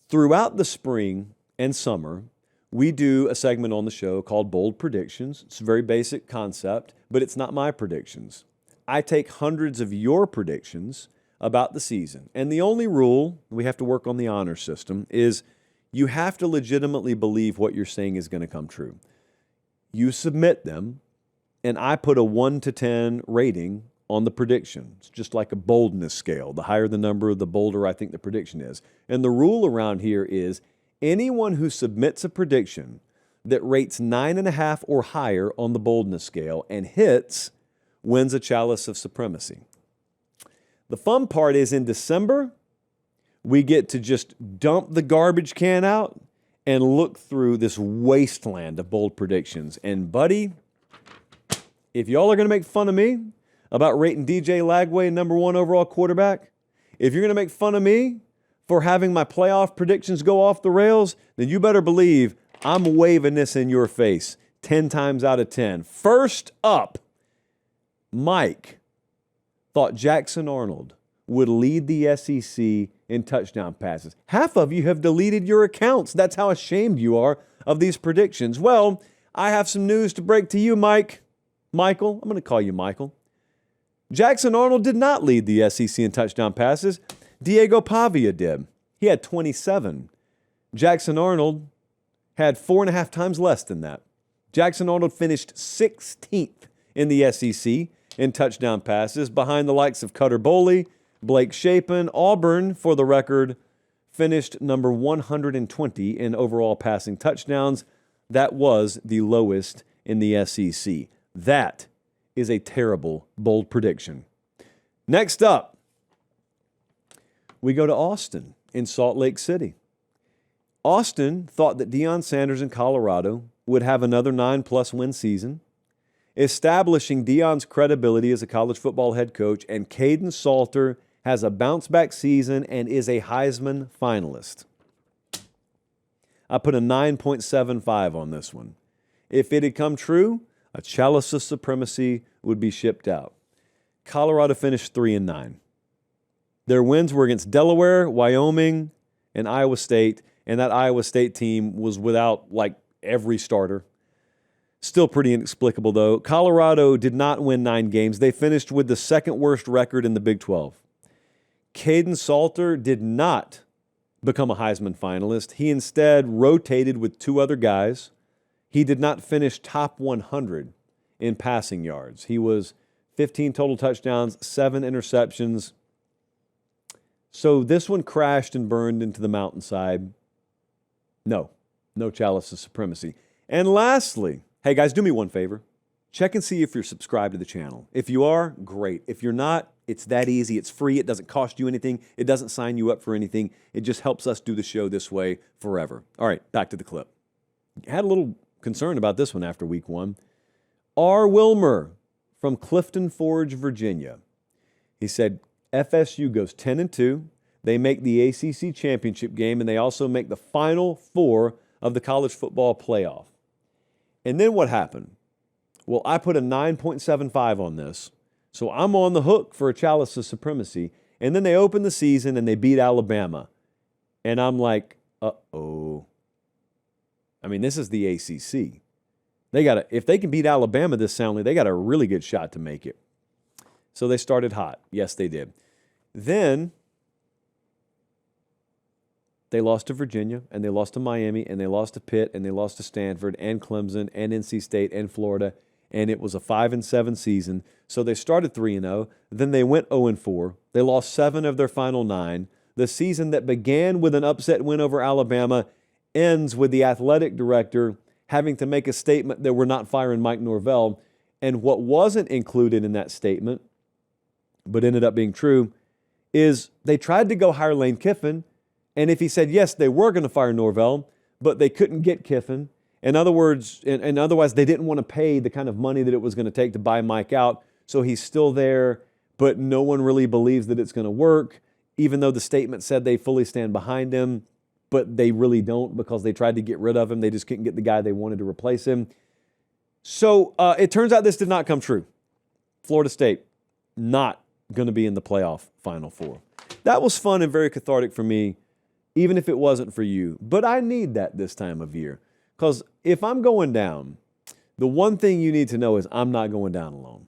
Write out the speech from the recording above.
Throughout the spring and summer, we do a segment on the show called Bold Predictions. It's a very basic concept, but it's not my predictions. I take hundreds of your predictions about the season. And the only rule, we have to work on the honor system, is you have to legitimately believe what you're saying is going to come true. You submit them, and I put a 1 to 10 rating on the prediction. It's just like a boldness scale. The higher the number, the bolder I think the prediction is. And the rule around here is anyone who submits a prediction that rates 9.5 or higher on the boldness scale and hits wins a chalice of supremacy. The fun part is in December, we get to just dump the garbage can out and look through this wasteland of bold predictions. And buddy, if y'all are going to make fun of me about rating DJ Lagway number 1 overall quarterback, if you're going to make fun of me for having my playoff predictions go off the rails, then you better believe I'm waving this in your face 10 times out of 10. First up, Mike thought Jackson Arnold would lead the SEC in touchdown passes. Half of you have deleted your accounts. That's how ashamed you are of these predictions. Well, I have some news to break to you, Michael. I'm going to call you Michael. Jackson Arnold did not lead the SEC in touchdown passes. Diego Pavia did. He had 27. Jackson Arnold had 4.5 times less than that. Jackson Arnold finished 16th in the SEC in touchdown passes behind the likes of Cutter Boley, Blake Shapen. Auburn, for the record, finished number 120 in overall passing touchdowns. That was the lowest in the SEC. That is a terrible, bold prediction. Next up, we go to Austin in Salt Lake City. Austin thought that Deion Sanders in Colorado would have another 9+ win season, establishing Deion's credibility as a college football head coach, and Caden Salter has a bounce-back season and is a Heisman finalist. I put a 9.75 on this one. If it had come true, a chalice of supremacy would be shipped out. Colorado finished 3-9. Their wins were against Delaware, Wyoming, and Iowa State, and that Iowa State team was without like every starter. Still pretty inexplicable, though. Colorado did not win 9 games. They finished with the second worst record in the Big 12. Caden Salter did not become a Heisman finalist. He instead rotated with 2 other guys. He did not finish top 100 in passing yards. He was 15 total touchdowns, 7 interceptions. So this one crashed and burned into the mountainside. No chalice of supremacy. And lastly, hey guys, do me one favor. Check and see if you're subscribed to the channel. If you are, great. If you're not, it's that easy. It's free. It doesn't cost you anything. It doesn't sign you up for anything. It just helps us do the show this way forever. All right, back to the clip. Had a little concern about this one after week 1. R. Wilmer from Clifton Forge, Virginia. He said FSU goes 10-2. They make the ACC championship game, and they also make the Final Four of the college football playoff. And then what happened? Well, I put a 9.75 on this, so I'm on the hook for a chalice of supremacy. And then they open the season and they beat Alabama. And I'm like, uh-oh. I mean, this is the ACC. If they can beat Alabama this soundly, they got a really good shot to make it. So they started hot. Yes, they did. Then they lost to Virginia, and they lost to Miami, and they lost to Pitt, and they lost to Stanford, and Clemson, and NC State, and Florida, and it was a 5-7 season. So they started 3-0. Then they went 0-4. They lost 7 of their final 9. The season that began with an upset win over Alabama ends with the athletic director having to make a statement that we're not firing Mike Norvell. And what wasn't included in that statement, but ended up being true, is they tried to go hire Lane Kiffin. And if he said, yes, they were going to fire Norvell, but they couldn't get Kiffin. In other words, and otherwise they didn't want to pay the kind of money that it was going to take to buy Mike out. So he's still there, but no one really believes that it's going to work, even though the statement said they fully stand behind him, but they really don't because they tried to get rid of him. They just couldn't get the guy they wanted to replace him. So it turns out this did not come true. Florida State not going to be in the playoff Final Four. That was fun and very cathartic for me, even if it wasn't for you. But I need that this time of year. Because if I'm going down, the one thing you need to know is I'm not going down alone.